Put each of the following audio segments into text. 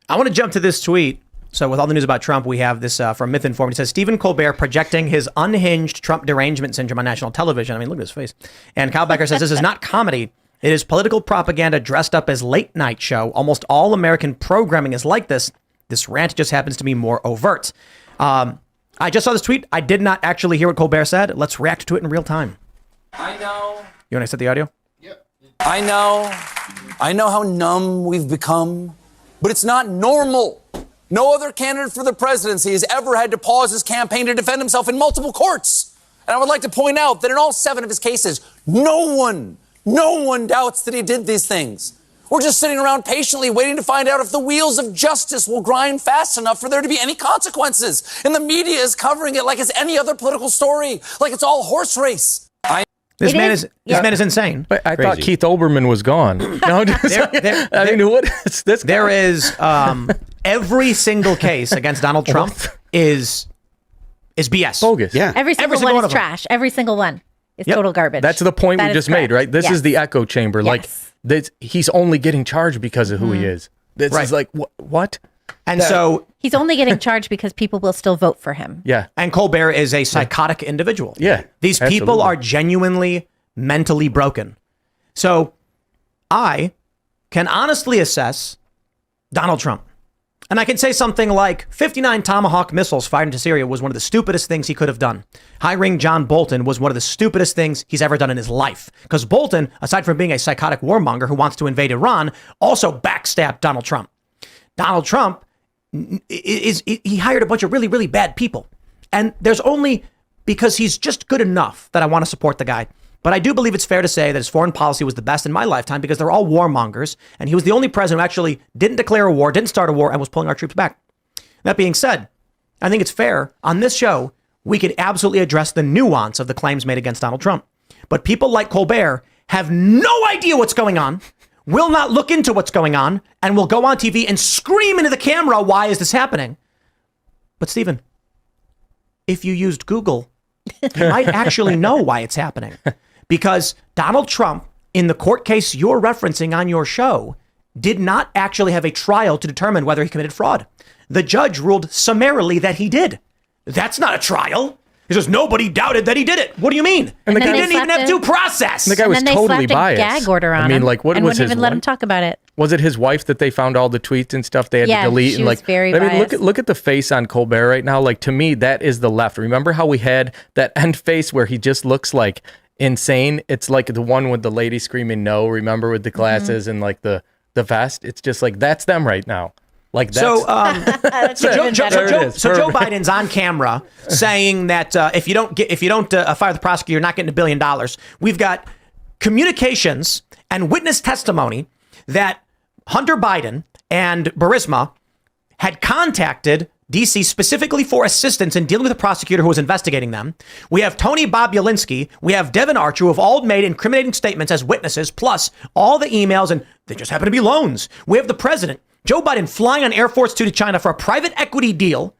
I want to jump to this tweet. So with all the news about Trump, we have this from Myth Informed. It says, Stephen Colbert projecting his unhinged Trump derangement syndrome on national television. I mean, look at his face. And Kyle Becker says, this is not comedy. It is political propaganda dressed up as late night show. Almost all American programming is like this. This rant just happens to be more overt. I just saw this tweet. I did not actually hear what Colbert said. Let's react to it in real time. I know. You want to set the audio? Yep. I know how numb we've become, but it's not normal. No other candidate for the presidency has ever had to pause his campaign to defend himself in multiple courts. And I would like to point out that in all 7 of his cases, no one doubts that he did these things. We're just sitting around patiently waiting to find out if the wheels of justice will grind fast enough for there to be any consequences. And the media is covering it like it's any other political story, like it's all horse race. This man is insane. But I thought Keith Olbermann was gone. No, what is this guy? There is every single case against Donald Trump is BS. Bogus. Yeah. Every single one is trash. Every single one is total garbage. That's the point we just made, right? This is the echo chamber. Yes. Like, he's only getting charged because of who he is. This is like, what? And so he's only getting charged because people will still vote for him. Yeah. And Colbert is a psychotic individual. Yeah. These people are genuinely mentally broken. So I can honestly assess Donald Trump. And I can say something like 59 Tomahawk missiles fired into Syria was one of the stupidest things he could have done. Hiring John Bolton was one of the stupidest things he's ever done in his life. Because Bolton, aside from being a psychotic warmonger who wants to invade Iran, also backstabbed Donald Trump. Donald Trump he hired a bunch of really, really bad people. And there's only because he's just good enough that I want to support the guy. But I do believe it's fair to say that his foreign policy was the best in my lifetime because they're all warmongers. And he was the only president who actually didn't declare a war, didn't start a war, and was pulling our troops back. That being said, I think it's fair on this show, we could absolutely address the nuance of the claims made against Donald Trump. But people like Colbert have no idea what's going on, will not look into what's going on, and will go on TV and scream into the camera, why is this happening? But Stephen, if you used Google, you might actually know why it's happening. Because Donald Trump, in the court case you're referencing on your show, did not actually have a trial to determine whether he committed fraud. The judge ruled summarily that he did. That's not a trial. He says nobody doubted that he did it. What do you mean? And the guy didn't even have due process. And the guy was totally biased. Slapped a gag order on him. I mean, like, what and was wouldn't his even let him talk about it. Was it his wife that they found all the tweets and stuff they had to delete? She was very I mean, biased. look at the face on Colbert right now. Like, to me, that is the left. Remember how we had that end face where he just looks like insane? It's like the one with the lady screaming no, remember, with the glasses and like the vest. It's just like, that's them right now. Like that's, so Joe Biden's on camera saying that if you don't fire the prosecutor, you're not getting $1 billion. We've got communications and witness testimony that Hunter Biden and Burisma had contacted DC specifically for assistance in dealing with a prosecutor who was investigating them. We have Tony Bobulinski. We have Devin Archer, who have all made incriminating statements as witnesses, plus all the emails, and they just happen to be loans. We have the president, Joe Biden, flying on Air Force 2 to China for a private equity deal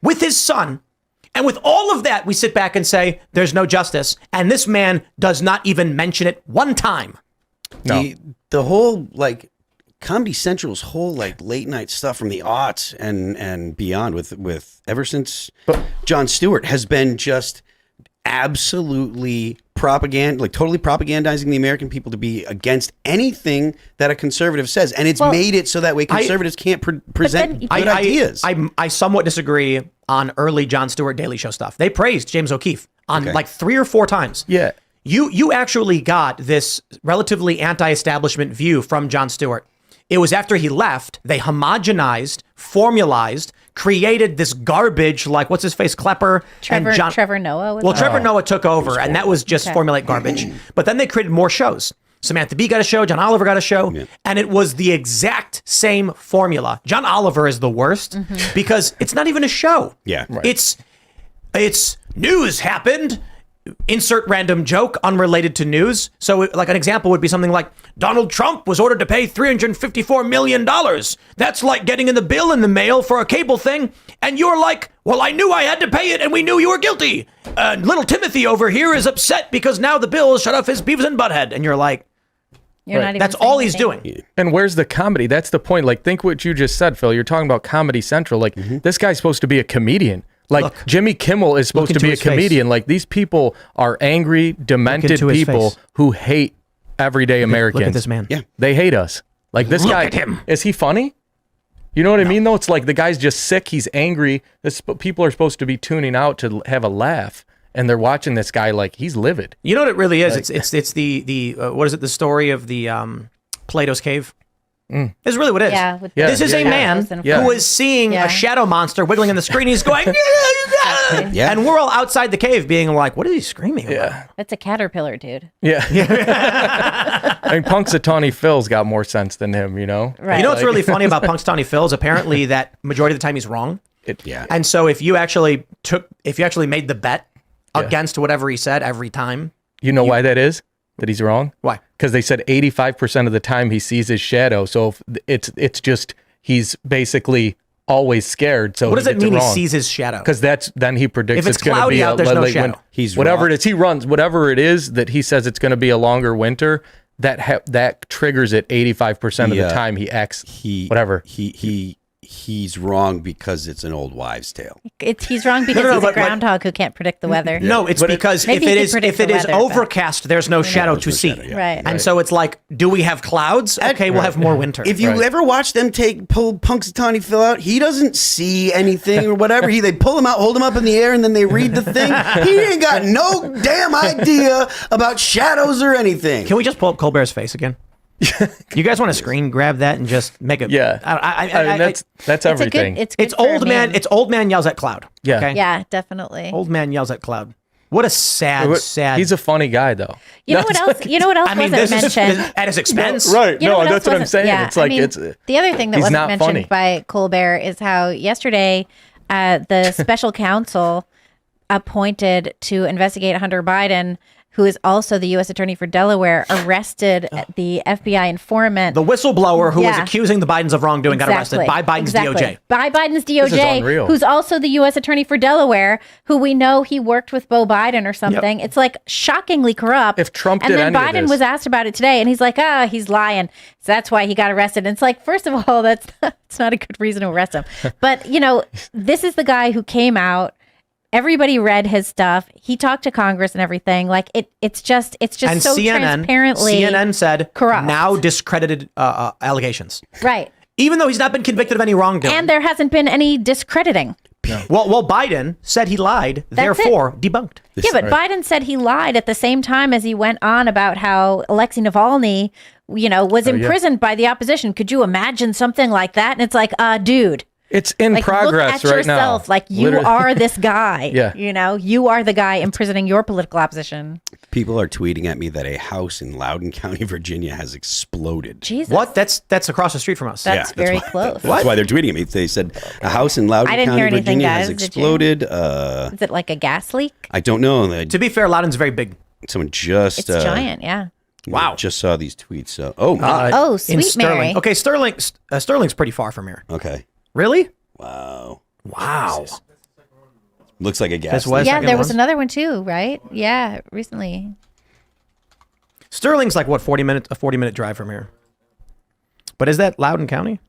with his son. And with all of that, we sit back and say, there's no justice. And this man does not even mention it one time. No. The whole, like, Comedy Central's whole, like, late night stuff from the aughts and beyond with ever since Jon Stewart has been just absolutely totally propagandizing the American people to be against anything that a conservative says. And it's made it so that way conservatives can't present good ideas. I somewhat disagree on early Jon Stewart Daily Show stuff. They praised James O'Keefe on like 3 or 4 times. Yeah. You actually got this relatively anti-establishment view from Jon Stewart. It was after he left, they homogenized, formalized, created this garbage like, what's his face, Klepper? Trevor Noah. Trevor Noah took over, and that was just formulate garbage. But then they created more shows. Samantha Bee got a show, John Oliver got a show, and it was the exact same formula. John Oliver is the worst because it's not even a show. Yeah. Right. It's news happened. Insert random joke unrelated to news. So like an example would be something like Donald Trump was ordered to pay $354 million. That's like getting in the bill in the mail for a cable thing. And you're like, well, I knew I had to pay it and we knew you were guilty. Little Timothy over here is upset because now the bill shut off his Beavis and Butthead. And you're like, You're not even That's saying all he's anything. doing. And where's the comedy? That's the point. Like, think what you just said, Phil. You're talking about Comedy Central. Like, this guy's supposed to be a comedian. Like, Look. Jimmy Kimmel is supposed to into be a his face. comedian. Like, these people are angry, demented into his people face. who hate everyday Americans. Look at this man. Yeah. They hate us. Like, this guy, at him. is he funny? You know what I mean, though? It's like the guy's just sick. He's angry. People are supposed to be tuning out to have a laugh. And they're watching this guy like he's livid. You know what it really is? It's the what is it? The story of the Plato's cave. Is really what it is. Yeah, with Yeah, This is yeah, a yeah. man shadows and who is seeing Yeah. a shadow monster wiggling in the screen. He's going, Yeah. and we're all outside the cave being like, what is he screaming about? Yeah. That's a caterpillar, dude. Yeah. I mean, Punxsutawney Phil's got more sense than him, you know? Right. You know what's really funny about Punxsutawney Phil is apparently that majority of the time he's wrong. Yeah. And so if you actually made the bet against whatever he said every time, You know why that is? That he's wrong? why? Because they said 85% of the time he sees his shadow. So if it's just he's basically always scared. So What does it mean he wrong. sees his shadow? Because then he predicts If it's going to cloudy be out, there's no shadow. He's whatever wrong. it is he runs, whatever it is that he says it's going to be a longer winter. That triggers it 85% of the Yeah. time he acts. He whatever. He's wrong because it's an old wives' tale. He's wrong because no, he's a but- groundhog who can't predict the weather. No, it's because Maybe if he it could is predict if it the is weather, but- overcast, there's no shadow to no see. shadow, yeah. Right. And so it's like, do we have clouds? Okay, we'll have more winter. If you Right. ever watch them pull Punxsutawney Phil out, he doesn't see anything or whatever. They pull him out, hold him up in the air, and then they read the thing. He ain't got no damn idea about shadows or anything. Can we just pull up Colbert's face again? You guys want to screen grab that and just make it? Yeah. I mean, that's It's a everything. good. It's good It's for a old man. meme. It's old man yells at cloud. Yeah. Okay? Yeah, definitely. Old man yells at cloud. What a sad. He's a funny guy, though. You know what else? You know what else I mean, wasn't this is mentioned? at his expense. Right. You know No, what that's else what I'm wasn't- saying. yeah, It's like I mean, it's the other thing that he's wasn't not mentioned funny. by Colbert is how yesterday the special counsel appointed to investigate Hunter Biden, who is also the U.S. Attorney for Delaware, arrested the FBI informant. The whistleblower who was Yeah. accusing the Bidens of wrongdoing got arrested by Biden's DOJ. By Biden's is DOJ, unreal. who's also the U.S. Attorney for Delaware, who we know he worked with Beau Biden or something. It's like shockingly corrupt. If Trump and did then any of Biden this- was asked about it today, and he's like, he's lying. So that's why he got arrested. And it's like, first of all, that's not a good reason to arrest him. But, this is the guy who came out. Everybody read his stuff. He talked to Congress and everything. Like it's just And so transparently CNN said corrupt. now discredited allegations, right. even though he's not been convicted of any wrongdoing. And there hasn't been any discrediting. well, Biden said he lied, That's therefore debunked. Yeah, but Biden said he lied at the same time as he went on about how Alexei Navalny, was imprisoned by the opposition. Could you imagine something like that? And it's like, dude. It's in Like, progress look at right now. yourself. Like, you Literally. are this guy. Yeah. You are the guy imprisoning your political opposition. People are tweeting at me that a house in Loudoun County, Virginia has exploded. Jesus. What? That's across the street from us. That's very why, close. That's why they're tweeting at me. They said a house in Loudoun I didn't County, hear anything, Virginia guys. has Did you? exploded. Is it like a gas leak? I don't know. To be fair, Loudon's very big. Someone just It's giant, yeah. Wow. just saw these tweets. Oh, in sweet Sterling. Mary. Okay, Sterling's pretty far from here. Okay. Really? Wow. Wow. Looks like a gas. This leak. was- Yeah, second there was one? another one too, right? Yeah, recently. Sterling's like what, 40-minute drive from here. But is that Loudoun County?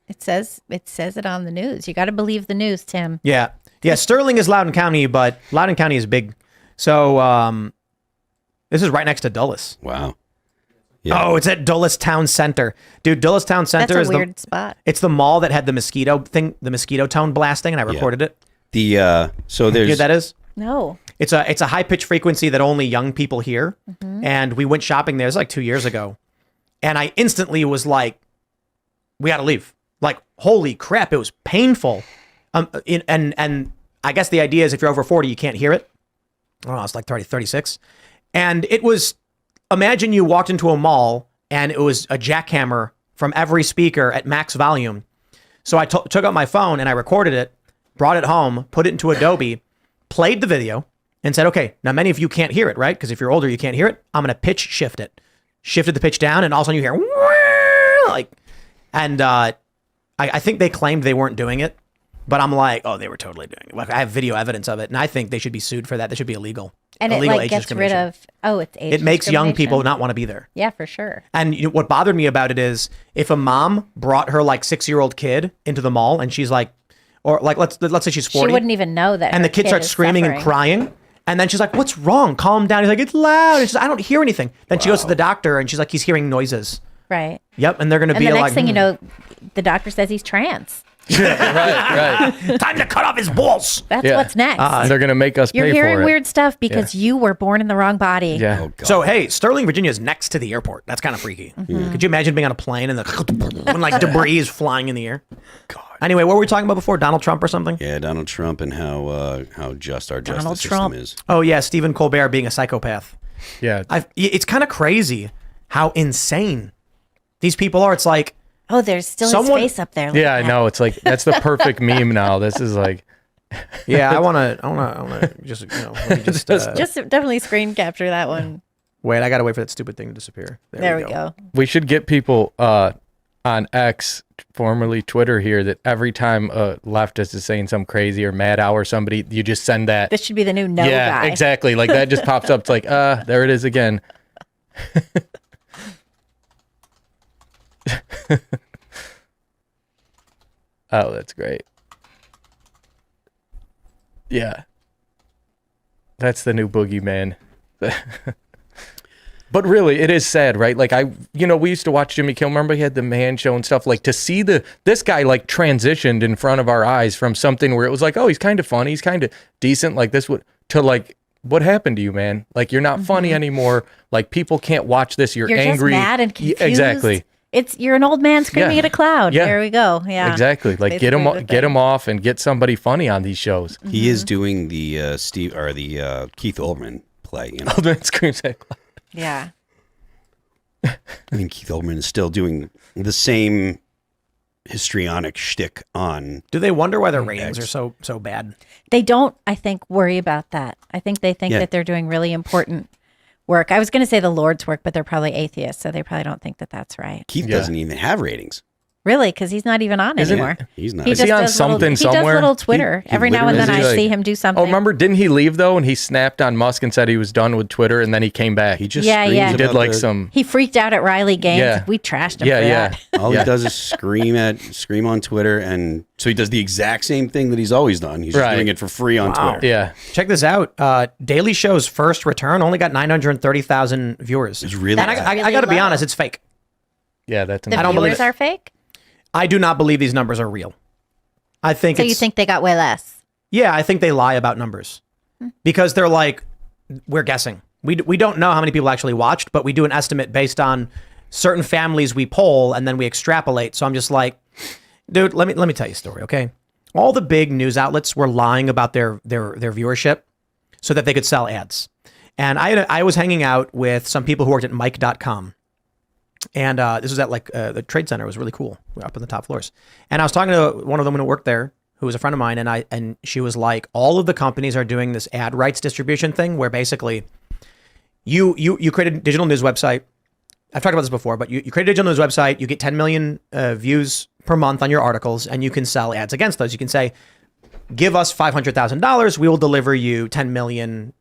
It says it on the news. You got to believe the news, Tim. Yeah. Yeah, Sterling is Loudoun County, but Loudoun County is big. So this is right next to Dulles. Wow. Yeah. Oh, it's at Dulles Town Center. Dude, Dulles Town Center That's is a weird spot. It's the mall that had the mosquito tone blasting, and I recorded it. So You know there's what that is? No. It's a high pitch frequency that only young people hear. And we went shopping there. It was like 2 years ago. And I instantly was like, we got to leave. Like, holy crap, it was painful. And I guess the idea is if you're over 40, you can't hear it. I don't know, it's like 30, 36. And it was, imagine you walked into a mall and it was a jackhammer from every speaker at max volume. So I took out my phone and I recorded it, brought it home, put it into Adobe, played the video, and said, okay, now many of you can't hear it, right? Because if you're older, you can't hear it. I'm going to pitch shift it. Shifted the pitch down, and all of a sudden you hear, like, and I think they claimed they weren't doing it, but I'm like, oh, they were totally doing it. Like, I have video evidence of it, and I think they should be sued for that. That should be illegal. And it illegal like age gets rid discrimination. of, it's age It makes young people discrimination. not want to be there. Yeah, for sure. And what bothered me about it is if a mom brought her like 6-year-old kid into the mall and she's like, or like let's say she's 40, She wouldn't even know that. and her the kid starts is screaming and suffering. crying, and then she's like, "What's wrong? Calm down." He's like, "It's loud." And she's like, "I don't hear anything." Then she goes to the doctor and she's like, "He's hearing noises." Right. Yep, and they're gonna And be the like, next thing you know, the doctor says he's trans. right. "Time to cut off his balls." That's Yeah. what's next. They're gonna make us You're pay hearing for it. weird stuff because you were born in the wrong body. Yeah. Oh, God. So hey, Sterling, Virginia is next to the airport. That's kind of freaky. Could you imagine being on a plane and when like debris is flying in the air? God. Anyway, what were we talking about before? Donald Trump or something? Yeah, Donald Trump and how just our Donald justice Trump. system is. Oh yeah, Stephen Colbert being a psychopath. Yeah. It's kind of crazy how insane these people are. It's like, Oh, there's still Someone- his face up there. Look Yeah, at I that. know. It's like that's the perfect meme now. This is like yeah, I wanna just let me just, Just definitely screen capture that one. wait. I gotta wait for that stupid thing to disappear. There we go. we should get people on X, formerly Twitter here, that every time a leftist is saying something crazy or mad owl or somebody, you just send that. This should be the new no yeah, guy. exactly. Like that just pops up. It's like, there it is again. Oh, that's great. Yeah. That's the new boogeyman. But really, it is sad, right? Like we used to watch Jimmy Kimmel. Remember he had the Man Show and stuff. Like to see this guy like transitioned in front of our eyes from something where it was like, oh, he's kind of funny, he's kind of decent, like this would to like, what happened to you, man? Like you're not funny anymore. Like people can't watch this. You're You're angry. just mad and Yeah, confused. exactly. You're an old man screaming Yeah. at a cloud. Yeah. There we go. Yeah. Exactly. Like get Basically the get thing. him off and get somebody funny on these shows. He is doing the Keith Olbermann play. You know, Old man screams at cloud. Yeah. I think Keith Olbermann is still doing the same histrionic shtick on. Do they wonder why their ratings X. are so bad? They don't, I think, worry about that. I think they think Yeah. that they're doing really important work. I was going to say the Lord's work, but they're probably atheists, so they probably don't think that that's right. Keith Yeah. doesn't even have ratings. Really? Because he's not even on Isn't- anymore. He's not. He Is just he on does something He does somewhere? little Twitter. He Every now and then literally- I Is he see like- him do something. Oh, remember? Didn't he leave though? And he snapped on Musk and said he was done with Twitter, and then he came back. He just Yeah, screams yeah. He did about like the- some. He freaked out at Riley Gaines. Yeah. We trashed him Yeah, for yeah. that. All Yeah. he does is scream on Twitter, and so he does the exact same thing that he's always done. He's just Right. doing it for free on Twitter. Yeah. Check this out. Daily Show's first return only got 930,000 viewers. It's really And bad. I got to be low. honest, it's fake. Yeah, that's The I don't believe viewers it. are fake? I do not believe these numbers are real. I think So it's, you think they got way less? yeah, I think they lie about numbers because they're like, we're guessing. We don't know how many people actually watched, but we do an estimate based on certain families we poll and then we extrapolate. So I'm just like, dude, let me tell you a story, okay? All the big news outlets were lying about their viewership so that they could sell ads. And I was hanging out with some people who worked at Mike.com. And this was at like the Trade Center. It was really cool. We were up on the top floors. And I was talking to one of them who worked there, who was a friend of mine, and she was like, all of the companies are doing this ad rights distribution thing where basically you create a digital news website. I've talked about this before, but you create a digital news website, you get 10 million views per month on your articles, and you can sell ads against those. You can say, give us $500,000, we will deliver you 10 million,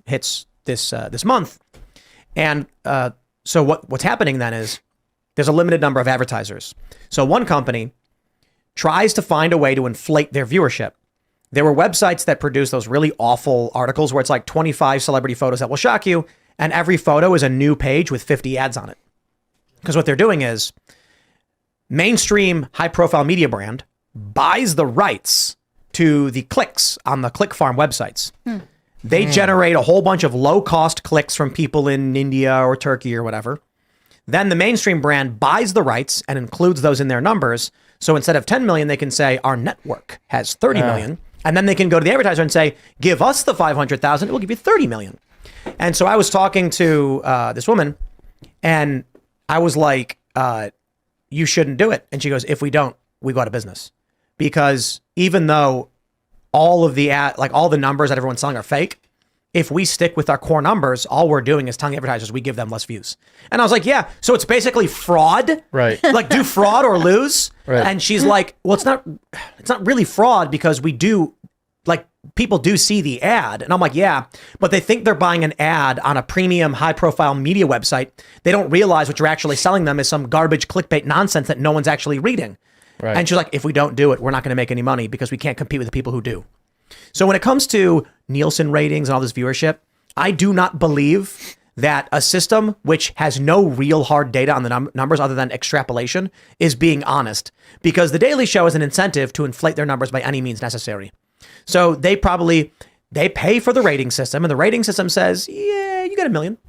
hits this month. And so what's happening then is there's a limited number of advertisers. So one company tries to find a way to inflate their viewership. There were websites that produce those really awful articles where it's like 25 celebrity photos that will shock you, and every photo is a new page with 50 ads on it. Because what they're doing is mainstream high-profile media brand buys the rights to the clicks on the click farm websites. They generate a whole bunch of low-cost clicks from people in India or Turkey or whatever. Then the mainstream brand buys the rights and includes those in their numbers. So instead of 10 million, they can say our network has 30 million. And then they can go to the advertiser and say, give us the 500,000. It will give you 30 million. And so I was talking to this woman and I was like, you shouldn't do it. And she goes, if we don't, we go out of business. Because even though all of the all the numbers that everyone's selling are fake, if we stick with our core numbers, all we're doing is telling advertisers we give them less views. And I was like, yeah, so it's basically fraud. Right. Like do fraud or lose. Right. And she's like, well, it's not really fraud because we do like people do see the ad. And I'm like, yeah, but they think they're buying an ad on a premium high profile media website. They don't realize what you're actually selling them is some garbage clickbait nonsense that no one's actually reading. Right. And she's like, if we don't do it, we're not going to make any money because we can't compete with the people who do. So when it comes to Nielsen ratings and all this viewership, I do not believe that a system which has no real hard data on the numbers other than extrapolation is being honest, because the Daily Show is an incentive to inflate their numbers by any means necessary. So they pay for the rating system, and the rating system says, yeah, you got 1 million.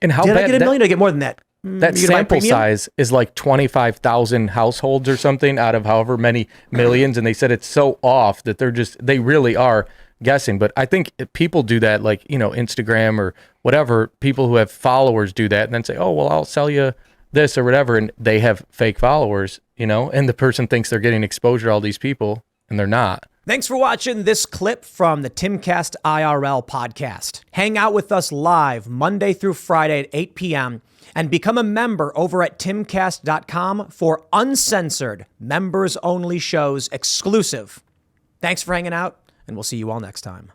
And how Did bad I get 1 million or get more than that? that You gonna buy sample premium? size is like 25,000 households or something out of however many millions. And they said it's so off that they really are guessing. But I think people do that, like, Instagram or whatever, people who have followers do that and then say, oh, well, I'll sell you this or whatever. And they have fake followers, and the person thinks they're getting exposure to all these people and they're not. Thanks for watching this clip from the Timcast IRL podcast. Hang out with us live Monday through Friday at 8 p.m. and become a member over at timcast.com for uncensored, members-only shows exclusive. Thanks for hanging out, and we'll see you all next time.